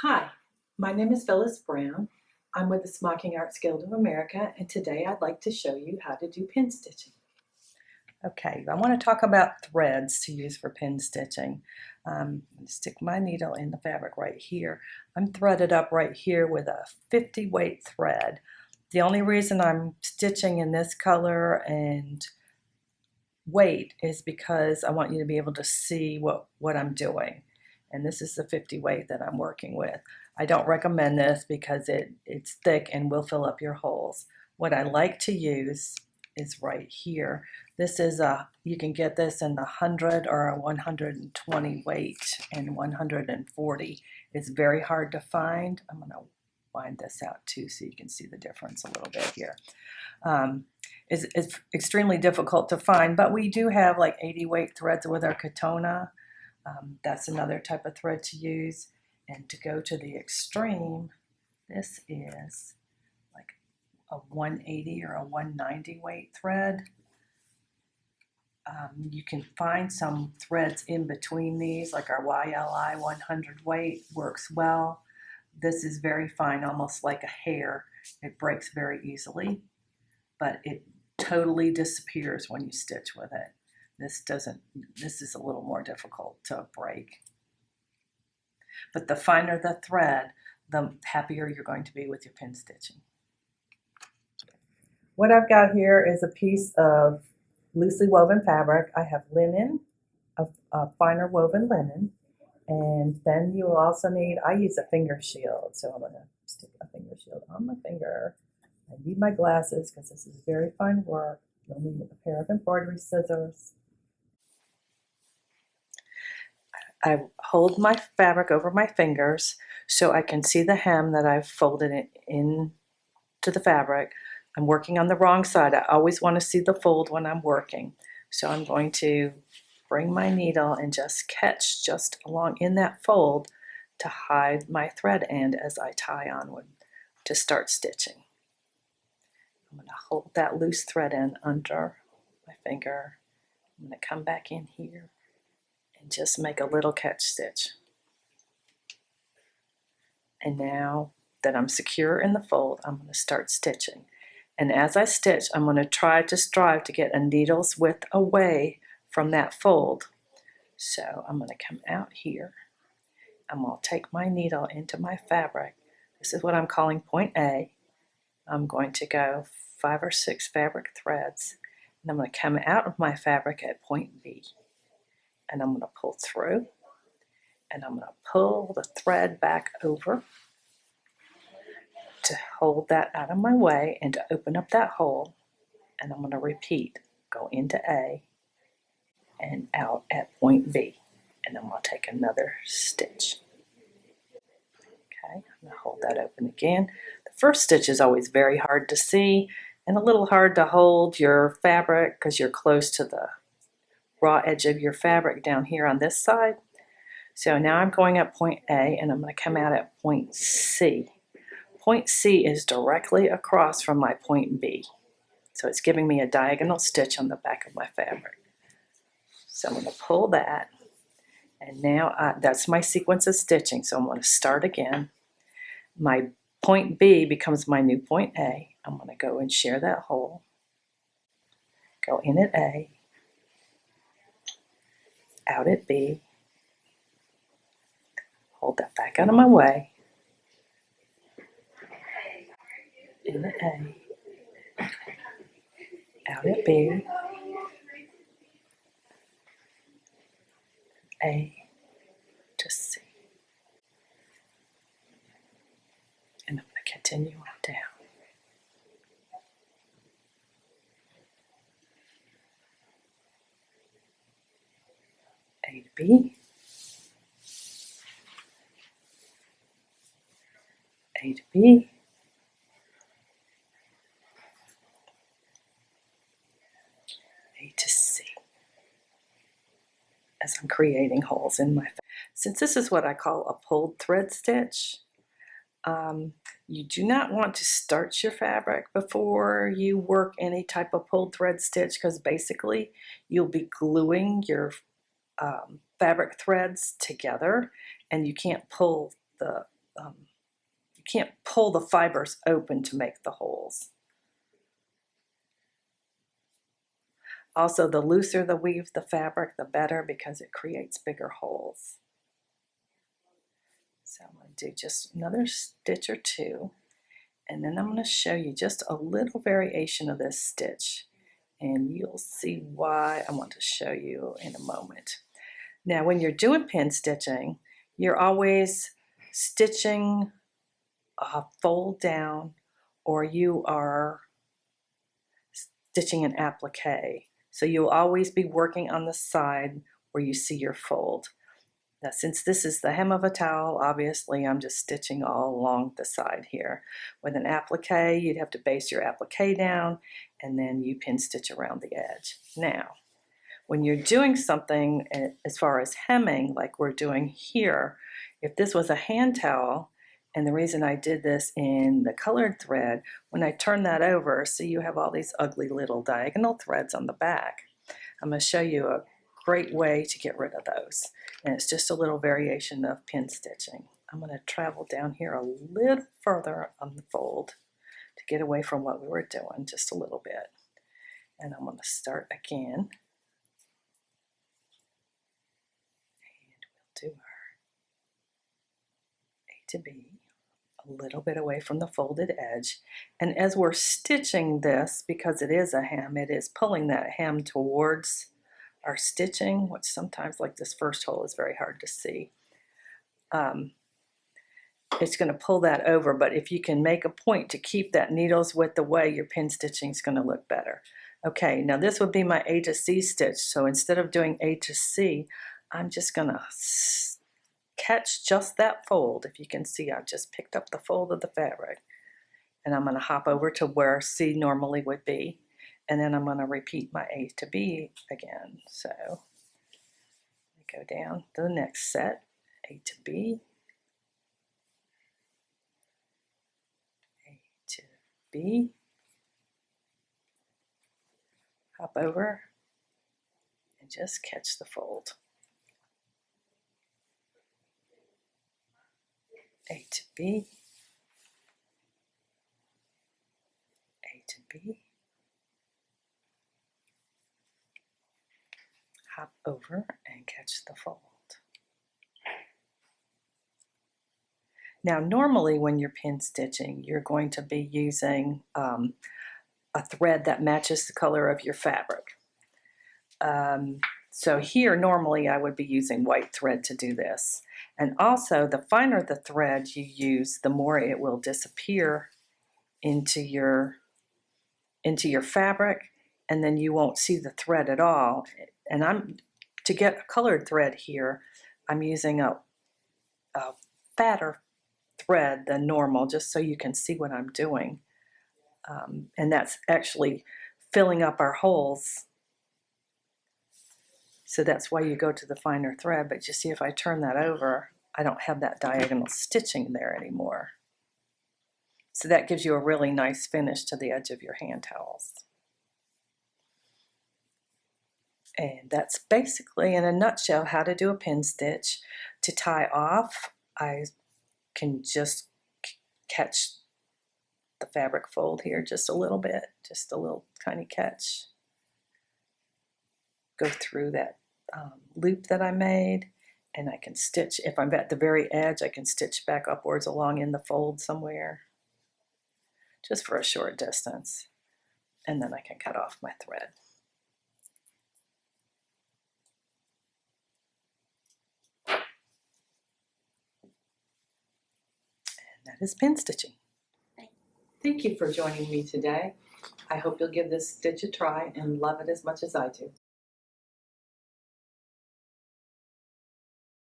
Hi, my name is Phyllis Brown. I'm with the Smocking Arts Guild of America, and today I'd like to show you how to do pin stitching. Okay, I want to talk about threads to use for pin stitching. Stick my needle in the fabric right here. I'm threaded up right here with a 50 weight thread. The only reason I'm stitching in this color and weight is because I want you to be able to see what I'm doing. And this is the 50 weight that I'm working with. I don't recommend this because it's thick and will fill up your holes. What I like to use is right here. This is you can get this in the 100 or a 120 weight and 140. It's very hard to find. I'm going to wind this out too so you can see the difference a little bit here. It's extremely difficult to find, but we do have like 80 weight threads with our Katona. That's another type of thread to use. And to go to the extreme, this is like a 180 or a 190 weight thread. You can find some threads in between these, like our YLI 100 weight works well. This is very fine, almost like a hair. It breaks very easily, but it totally disappears when you stitch with it. This is a little more difficult to break. But the finer the thread, the happier you're going to be with your pin stitching. What I've got here is a piece of loosely woven fabric. I have linen, a finer woven linen, and then you will also need, I use a finger shield, so I'm going to stick a finger shield on my finger. I need my glasses because this is very fine work. You'll need a pair of embroidery scissors. I hold my fabric over my fingers so I can see the hem that I've folded it into the fabric. I'm working on the wrong side. I always want to see the fold when I'm working. So I'm going to bring my needle and just catch just along in that fold to hide my thread end as I tie onward to start stitching. I'm going to hold that loose thread end under my finger. I'm going to come back in here and just make a little catch stitch. And now that I'm secure in the fold, I'm going to start stitching. And as I stitch, I'm going to strive to get a needle's width away from that fold. So I'm going to come out here. I'm going to take my needle into my fabric. This is what I'm calling point A. I'm going to go 5 or 6 fabric threads, and I'm going to come out of my fabric at point B. And I'm going to pull through, and I'm going to pull the thread back over to hold that out of my way and to open up that hole. And I'm going to repeat, go into A and out at point B. And I'm going to take another stitch. Okay, I'm going to hold that open again. The first stitch is always very hard to see and a little hard to hold your fabric because you're close to the raw edge of your fabric down here on this side. So now I'm going at point A and I'm going to come out at point C. Point C is directly across from my point B. So it's giving me a diagonal stitch on the back of my fabric. So I'm going to pull that, and now that's my sequence of stitching. So I'm going to start again. My point B becomes my new point A. I'm going to go and share that hole. Go in at A, out at B, hold that back out of my way, in at A, out at B, A to C. And I'm going to continue on down. A to B, A to B, A to C, as I'm creating holes in my fabric. Since this is what I call a pulled thread stitch, you do not want to starch your fabric before you work any type of pulled thread stitch because basically you'll be gluing your fabric threads together and you can't pull the you can't pull the fibers open to make the holes. Also, the looser the weave the fabric, the better, because it creates bigger holes. So I'm going to do just another stitch or two, and then I'm going to show you just a little variation of this stitch, and you'll see why I want to show you in a moment. Now, when you're doing pin stitching, you're always stitching a fold down, or you are stitching an applique. So you'll always be working on the side where you see your fold. Now, since this is the hem of a towel, obviously I'm just stitching all along the side here. With an applique, you'd have to base your applique down, and then you pin stitch around the edge. Now, when you're doing something as far as hemming, like we're doing here, if this was a hand towel, and the reason I did this in the colored thread, when I turn that over, see you have all these ugly little diagonal threads on the back. I'm going to show you a great way to get rid of those. And it's just a little variation of pin stitching. I'm going to travel down here a little further on the fold to get away from what we were doing just a little bit. And I'm going to start again. And we'll do our A to B, a little bit away from the folded edge. And as we're stitching this, because it is a hem, it is pulling that hem towards our stitching, which sometimes, like this first hole, is very hard to see. It's going to pull that over, but if you can make a point to keep that needle's width away, your pin stitching is going to look better. Okay, now this would be my A to C stitch, so instead of doing A to C, I'm just going to catch just that fold. If you can see, I've just picked up the fold of the fabric, and I'm going to hop over to where C normally would be, and then I'm going to repeat my A to B again. So go down to the next set, A to B, A to B, hop over, and just catch the fold. A to B, A to B, hop over and catch the fold. Now, normally when you're pin stitching, you're going to be using a thread that matches the color of your fabric. So here, normally I would be using white thread to do this. And also, the finer the thread you use, the more it will disappear into your fabric, and then you won't see the thread at all. And to get a colored thread here, I'm using a fatter thread than normal, just so you can see what I'm doing. And that's actually filling up our holes. So that's why you go to the finer thread. But you see, if I turn that over, I don't have that diagonal stitching there anymore. So that gives you a really nice finish to the edge of your hand towels. And that's basically, in a nutshell, how to do a pin stitch. To tie off, I can just catch the fabric fold here just a little bit, just a little tiny catch. Go through that loop that I made, and I can stitch. If I'm at the very edge, I can stitch back upwards along in the fold somewhere, just for a short distance, and then I can cut off my thread. And that is pin stitching. Thank you for joining me today. I hope you'll give this stitch a try and love it as much as I do.